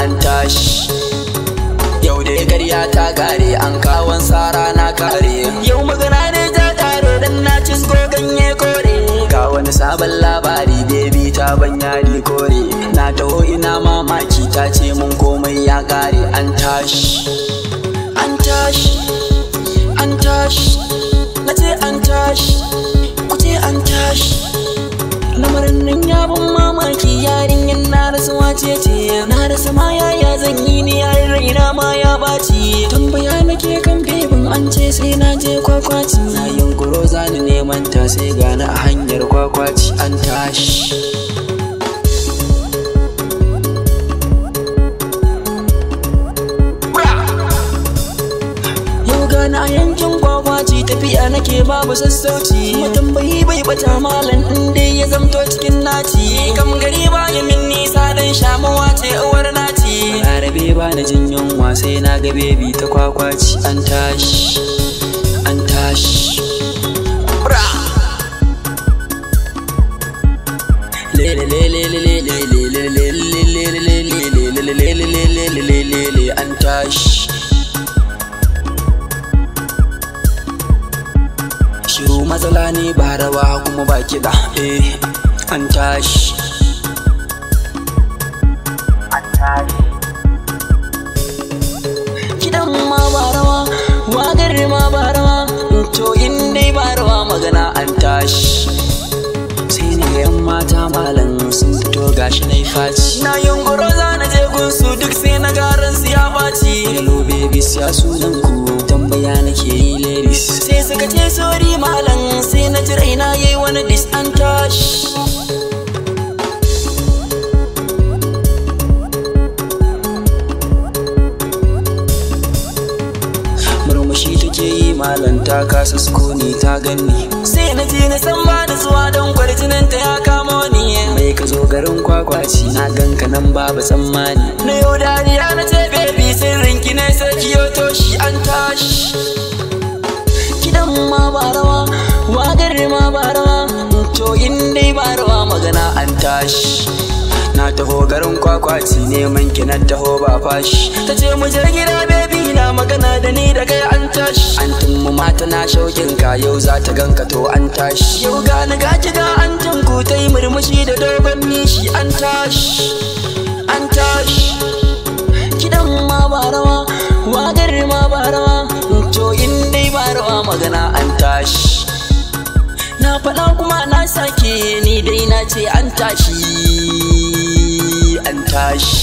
an tashi. Yau da ƙarya ta kare an kawon sara na kare. Yau magana ne ta kare dan na cizgo ganye kore. Ga wani sabon labari baby ta ban yari kore. Na taho ina mamaki ta ce mun komai ya kare an tashi. An tashi, an tashi, na ce an tashi, ku ce an tashi. Lamarin nan ya ban mamaki yarinyan na rasa wace ce. Na rasa ma yaya zan yi ni yayin raina ma ya baci. Tambaya nake kan bebin an ce sai na je kwakwaci. Na yunkuro zani neman ta sai gani a hanyar kwakwaci an tashi. Na yankin kwakwaci tafiya nake babu sassauci. Matambayi bai bata malam inda ya zamto cikin naci. Kam gari ba ya min nisa dan shamuwa ce uwar naci. Larabe ba na jin yunwa sai na ga bebi ta kwakwaci an tashi. An tashi. Lele lele lele lele lele lele lele lele lele an tashi. Shiru matsala ne ba rawa kuma ba kiɗa an tashi. Kiɗan ma ba rawa, waƙar ma ba rawa, to in dai ba rawa magana an tashi. Sai ne yan mata malam sun fito gashi na faci. Na yunkuro za na je gunsu duk sai na garan su ya baci. Hello babies ya sunan ku tambaya nake yi ladies. Sai suka ce sorry malam sai na ji raina yayi wani dis an tashi. Murmushi take yi malam ta kasa sukuni ta ganni. Sai na ji na san ba da zuwa don kwarjinin ta ya kamo ni. Mai ka zo garin kwakwaci na ganka nan babu tsammani. Na yau dariya na ce baby sirrin ki ne sai kiyo toshi an tashi. Kiɗan ma ba rawa, waƙar ma ba rawa, to in dai ba rawa magana an tashi. Na taho garin kwakwaci neman ki na taho ba fashi. Ta ce mu je gida baby na magana da ni da kai an tashi. Antin mu mata na shaukin ka yau za ta ganka to an tashi. Yau gani ga kiga antin ku ta yi murmushi da dogon nishi an tashi. An tashi. Kiɗan ma ba rawa, waƙar ma ba rawa, to in dai ba rawa magana an tashi. Na faɗa kuma na sake ni dai na ce an tashi. An tashi.